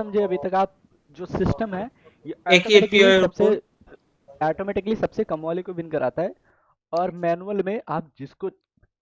समझे अभी तक आप? जो सिस्टम है ये एक एपीआई और ऑटोमेटिकली सबसे कम वाले को विन कराता है, और मैनुअल में आप जिसको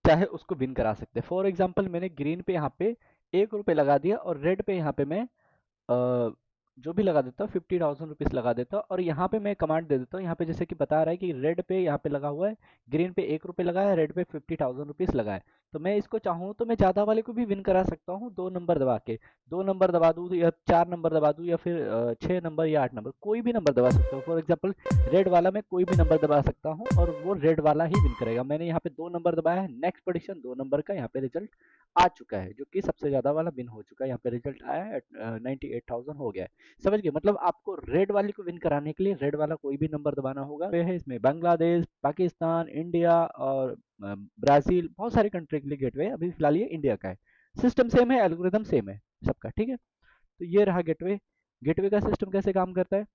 चाहे उसको विन करा सकते हैं। फॉर एग्जांपल मैंने ग्रीन पे यहाँ पे 1 रुपये लगा दिया, और रेड पे यहाँ पे मैं अ, जो भी लगा देता हूँ 50,000 रुपीज़ लगा देता हूँ, और यहाँ पे मैं कमांड दे देता हूँ। यहाँ पे जैसे कि बता रहा है कि रेड पे यहाँ पे लगा हुआ है, ग्रीन पे 1 रुपये लगा है, रेड पे 50,000 रुपीज़ लगा है। तो मैं इसको चाहूँ तो मैं ज़्यादा वाले को भी विन करा सकता हूँ 2 नंबर दबा के। 2 नंबर दबा दूँ या 4 नंबर दबा दूँ, या फिर 6 नंबर या 8 नंबर, कोई भी नंबर दबा सकता हूँ। फॉर एग्जाम्पल रेड वाला मैं कोई भी नंबर दबा सकता हूँ और वो रेड वाला ही विन करेगा। मैंने यहाँ पे 2 नंबर दबाया है, नेक्स्ट पोजिशन 2 नंबर का यहाँ पे रिजल्ट आ चुका है, जो कि सबसे ज़्यादा वाला विन हो चुका है। यहाँ पे रिजल्ट आया है 98,000 हो गया है। समझ गए? मतलब आपको रेड वाले को विन कराने के लिए रेड वाला कोई भी नंबर दबाना होगा। वे है इसमें बांग्लादेश, पाकिस्तान, इंडिया और ब्राजील, बहुत सारी कंट्री के लिए गेटवे है। अभी फिलहाल ये इंडिया का है। सिस्टम सेम है, एल्गोरिदम सेम है सबका, ठीक है। तो ये रहा गेटवे। गेटवे का सिस्टम कैसे काम करता है,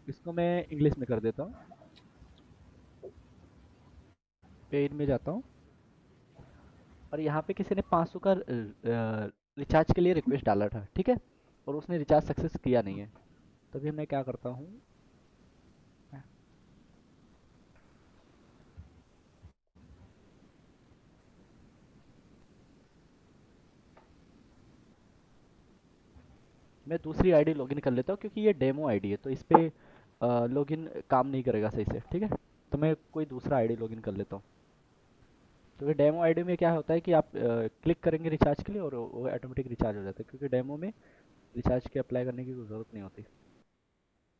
इसको मैं इंग्लिश में कर देता हूँ। पेज में जाता हूँ, और यहाँ पे किसी ने 500 का रिचार्ज के लिए रिक्वेस्ट डाला था, ठीक है, और उसने रिचार्ज सक्सेस किया नहीं है। तभी मैं क्या करता हूँ, मैं दूसरी आईडी लॉगिन कर लेता हूँ, क्योंकि ये डेमो आईडी है तो इस पे लॉगिन काम नहीं करेगा सही से, ठीक है। तो मैं कोई दूसरा आईडी लॉगिन कर लेता हूँ। तो ये डेमो आईडी में क्या होता है कि आप क्लिक करेंगे रिचार्ज के लिए और वो ऑटोमेटिक रिचार्ज हो जाता है, क्योंकि डेमो में रिचार्ज के अप्लाई करने की कोई ज़रूरत नहीं होती।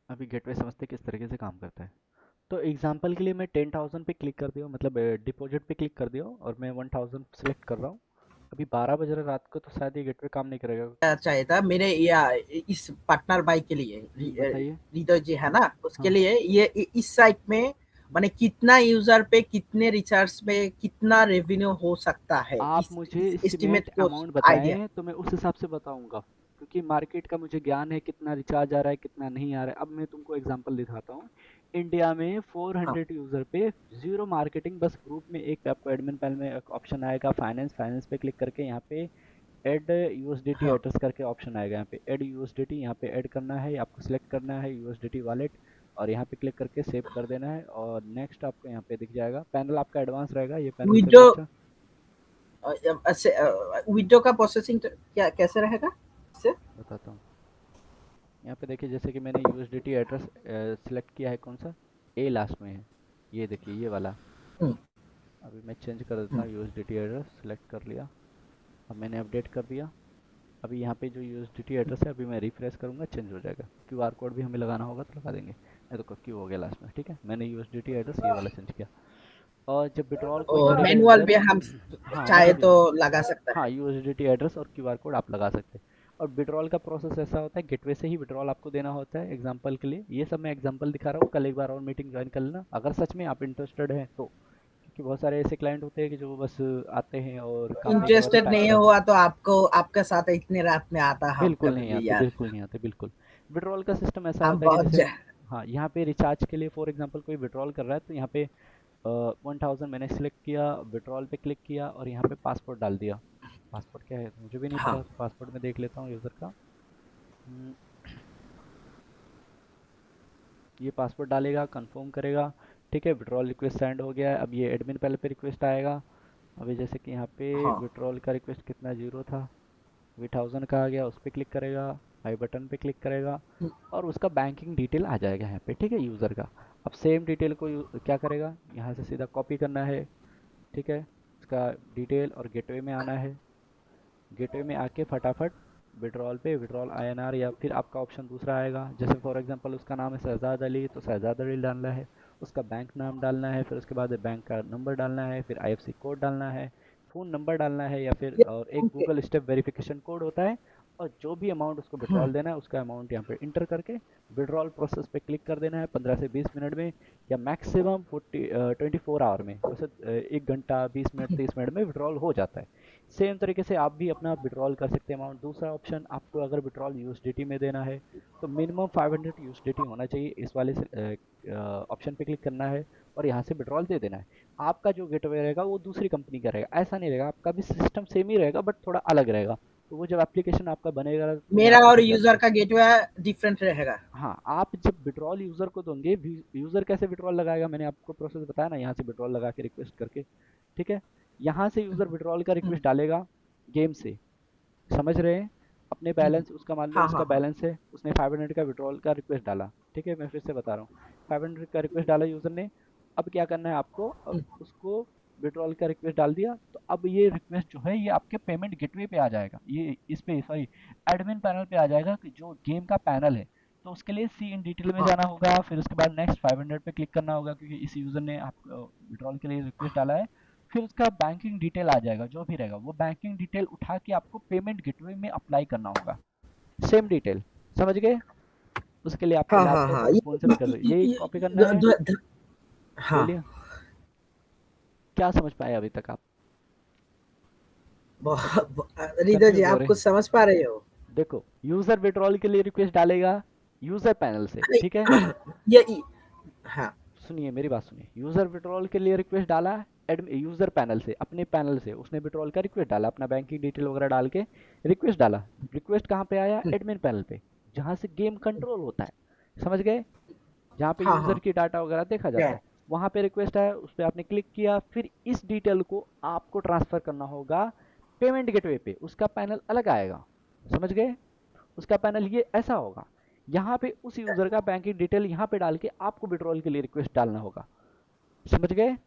अभी गेटवे समझते किस तरीके से काम करता है। तो एग्जांपल के लिए मैं 10,000 पे क्लिक कर दिया, मतलब डिपॉजिट पे क्लिक कर दिया, और मैं 1,000 सेलेक्ट कर रहा हूँ। अभी 12 बज रहा रात को, तो शायद ये गेटवे काम नहीं करेगा। चाहिए था मेरे या इस पार्टनर बाइक के लिए बताइए। हृदय जी है ना, उसके हाँ, लिए ये इस साइट में माने कितना यूजर पे कितने रिचार्ज पे कितना रेवेन्यू हो सकता है, आप मुझे इस एस्टिमेट एस्टिमेट को अमाउंट आइडिया। बताएं तो मैं उस हिसाब से बताऊंगा, क्योंकि मार्केट का मुझे ज्ञान है कितना रिचार्ज आ रहा है कितना नहीं आ रहा है। अब मैं तुमको एग्जांपल दिखाता हूँ। इंडिया में हाँ 400 यूजर पे जीरो मार्केटिंग, बस ग्रुप में एक आपको एडमिन पैनल में एक ऑप्शन आएगा फाइनेंस, फाइनेंस पे क्लिक करके यहाँ पे ऐड यूएसडीटी हाँ एड्रेस करके ऑप्शन आएगा। यहाँ पे ऐड यूएसडीटी, यहाँ पे ऐड करना है, आपको सिलेक्ट करना है यूएसडीटी वॉलेट, और यहाँ पे क्लिक करके सेव कर देना है। और नेक्स्ट आपको यहाँ पे दिख जाएगा, पैनल आपका एडवांस रहेगा, ये पैनल से भी विडो अच्छा। विडो का प्रोसेसिंग क्या कैसे रहेगा इससे? बताता हूँ। यहाँ पे देखिए, जैसे कि मैंने यूएसडीटी एड्रेस सिलेक्ट किया है, कौन सा, ए लास्ट में है, ये देखिए ये वाला। हम्म, अभी मैं चेंज कर देता हम्म। हूँ, यूएसडीटी एड्रेस सिलेक्ट कर लिया। अब मैंने अपडेट कर दिया। अभी यहाँ पे जो यूएसडीटी एड्रेस है, अभी मैं रिफ्रेश करूँगा, चेंज हो जाएगा। क्यूआर कोड भी हमें लगाना होगा तो लगा देंगे, नहीं तो क्यू हो गया लास्ट में, ठीक है। मैंने यूएसडीटी एड्रेस ये वाला चेंज किया। और जब विड्रॉल कोई और करेगा मैनुअल यूज़र, भी हम हाँ चाहे मतलब तो लगा सकता हाँ, है। यूएसडीटी एड्रेस और क्यूआर कोड आप लगा सकते हैं। और विड्रॉल का प्रोसेस ऐसा होता है, गेटवे से ही विड्रॉल आपको देना होता है। एग्जांपल के लिए ये सब मैं एग्जांपल दिखा रहा हूँ, कल एक बार और मीटिंग ज्वाइन कर लेना अगर सच में आप इंटरेस्टेड हैं तो। क्योंकि बहुत सारे ऐसे क्लाइंट होते हैं कि जो बस आते हैं और काम नहीं करवाते, इंटरेस्टेड टाइम नहीं पास। हुआ तो आपको आपके साथ इतने रात में आता हम बिल्कुल कभी नहीं भी आते, यार। बिल्कुल नहीं आते, बिल्कुल। विड्रॉल का सिस्टम ऐसा हम होता है कि बहुत जैसे, हाँ, यहाँ पे रिचार्ज के लिए फॉर एग्जांपल कोई विड्रॉल कर रहा है, तो यहाँ पे 1000 मैंने सेलेक्ट किया, विड्रॉल पे क्लिक किया, और यहाँ पे पासपोर्ट डाल दिया। पासपोर्ट क्या है मुझे भी नहीं हाँ पता, तो पासपोर्ट में देख लेता हूँ यूज़र का। हम्म, ये पासवर्ड डालेगा, कंफर्म करेगा, ठीक है। विड्रॉल रिक्वेस्ट सेंड हो गया है। अब ये एडमिन पहले पे रिक्वेस्ट आएगा। अभी जैसे कि यहाँ पे हाँ विड्रॉल का रिक्वेस्ट कितना, जीरो था, अभी 1000 का आ गया, उस पर क्लिक करेगा, आई बटन पे क्लिक करेगा, और उसका बैंकिंग डिटेल आ जाएगा यहाँ पे, ठीक है, यूज़र का। अब सेम डिटेल को क्या करेगा, यहाँ से सीधा कॉपी करना है, ठीक है, उसका डिटेल, और गेटवे में आना है। गेटवे में आके फटाफट विड्रॉल पे, विड्रॉल आईएनआर, या फिर आपका ऑप्शन दूसरा आएगा, जैसे फॉर एग्जांपल उसका नाम है शहजाद अली, तो शहजाद अली डालना है, उसका बैंक नाम डालना है, फिर उसके बाद बैंक का नंबर डालना है, फिर आईएफसी कोड डालना है, फ़ोन नंबर डालना है, या फिर ये और एक okay. Google step verification code होता है। और जो भी अमाउंट उसको हम्म, विड्रॉल देना है उसका अमाउंट यहाँ पे इंटर करके विड्रॉल प्रोसेस पे क्लिक कर देना है। 15 से 20 मिनट में, या मैक्सिमम 24 आवर में, वैसे 1 घंटा 20 मिनट 30 मिनट में विड्रॉल हो जाता है। सेम तरीके से आप भी अपना विड्रॉल कर सकते हैं अमाउंट। दूसरा ऑप्शन, आपको अगर विड्रॉल यूएसडीटी में देना है तो मिनिमम 500 यूएसडीटी होना चाहिए, इस वाले ऑप्शन पे क्लिक करना है, और यहाँ से विड्रॉल दे देना है। आपका जो गेटवे रहेगा वो दूसरी कंपनी का रहेगा, ऐसा नहीं रहेगा, आपका भी सिस्टम सेम ही रहेगा बट थोड़ा अलग रहेगा। तो वो जब एप्लीकेशन आपका बनेगा तो मैं मेरा आपको और समझा यूजर दूंगा। का गेटवे डिफरेंट रहेगा। हाँ, आप जब विड्रॉल यूजर को दोगे, यूजर कैसे विड्रॉल लगाएगा, मैंने आपको प्रोसेस बताया ना, यहाँ से विड्रॉल लगा के रिक्वेस्ट करके, ठीक है। यहाँ से यूजर विड्रॉल का हम्म, रिक्वेस्ट डालेगा गेम से, समझ रहे हैं। अपने हम्म, बैलेंस, उसका मान लो हाँ इसका हाँ हाँ। बैलेंस है, उसने 500 का विड्रॉल का रिक्वेस्ट डाला, ठीक है, मैं फिर से बता रहा हूँ। 500 का रिक्वेस्ट डाला यूजर ने। अब क्या करना है आपको, अब हम्म, उसको विड्रॉल का रिक्वेस्ट डाल दिया, तो अब ये रिक्वेस्ट जो है ये आपके पेमेंट गेटवे पे आ जाएगा, ये इस पे सॉरी एडमिन पैनल पे आ जाएगा, कि जो गेम का पैनल है। तो उसके लिए सी इन डिटेल में हाँ जाना होगा, फिर उसके बाद नेक्स्ट 500 पे क्लिक करना होगा, क्योंकि इस यूजर ने आपको विड्रॉल के लिए रिक्वेस्ट डाला है। फिर उसका बैंकिंग डिटेल आ जाएगा, जो भी रहेगा वो बैंकिंग डिटेल उठा के आपको पेमेंट गेटवे में अप्लाई करना होगा, सेम डिटेल, समझ गए। उसके लिए आपको हाँ हाँ लैपटॉप हाँ, और फ़ोन से भी कर सकते, यही कॉपी करना है। हाँ। बोलिए, क्या समझ पाए अभी तक आप? रिदो जी, कंफ्यूज हो आप रहे कुछ हैं? समझ पा रहे हो? देखो, यूज़र विड्रॉल के लिए रिक्वेस्ट डालेगा यूज़र पैनल से, ठीक है। नहीं, ये हाँ सुनिए, मेरी बात सुनिए, यूज़र विड्रॉल के लिए रिक्वेस्ट डाला यूज़र पैनल से, अपने पैनल से उसने विड्रॉल का रिक्वेस्ट डाला, अपना बैंकिंग डिटेल वगैरह डाल के रिक्वेस्ट डाला। रिक्वेस्ट कहाँ पे आया? एडमिन पैनल पे, जहाँ से गेम कंट्रोल होता है, समझ गए, जहाँ पे हाँ यूज़र हाँ। की डाटा वगैरह देखा जाता क्या? है। वहाँ पे रिक्वेस्ट आया, उस पर आपने क्लिक किया, फिर इस डिटेल को आपको ट्रांसफ़र करना होगा पेमेंट गेटवे पे, उसका पैनल अलग आएगा, समझ गए। उसका पैनल ये ऐसा होगा, यहाँ पे उस यूज़र का बैंकिंग डिटेल यहाँ पे डाल के आपको विड्रॉल के लिए रिक्वेस्ट डालना होगा, समझ गए।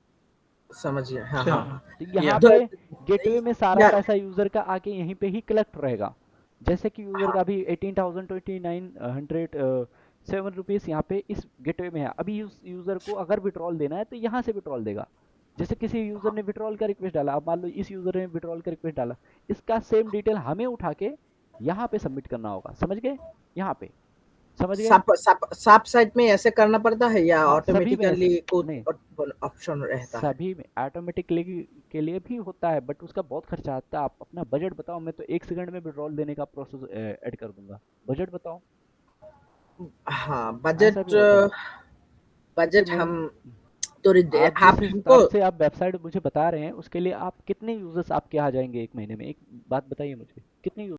समझिए, हाँ अच्छा, हाँ हाँ। तो यहाँ तो पे गेटवे में सारा या पैसा यूज़र का आके यहीं पे ही कलेक्ट रहेगा। जैसे कि यूज़र का हाँ अभी 18,2907 रुपीज़ यहाँ पे इस गेटवे में है, अभी उस यूज़र को अगर विड्रॉल देना है तो यहाँ से विड्रॉल देगा। जैसे किसी यूज़र ने विड्रॉल का रिक्वेस्ट डाला, अब मान लो इस यूज़र ने विड्रॉल का रिक्वेस्ट डाला, इसका सेम डिटेल हमें उठा के यहाँ पे सबमिट करना होगा, समझ गए, यहाँ पे, समझ गए। साप साप साप साइट में ऐसे करना पड़ता है या हाँ, सभी में ऐसे ऑटोमेटिकली नहीं, कोई ऑप्शन रहता है? सभी में ऑटोमेटिकली के लिए भी होता है, बट उसका बहुत खर्चा आता है। आप अपना बजट बताओ, मैं तो 1 सेकंड में विड्रॉल देने का प्रोसेस ऐड कर दूंगा। बजट बताओ। हाँ, ऐसा भी होता है कि बजट हम थोड़ी देर आप जिस आप हमको। हिसाब से आप वेबसाइट मुझे बता रहे हैं, उसके लिए आप कितने यूजर्स आपके आ जाएंगे एक महीने में, एक बात बताइए मुझे, कितने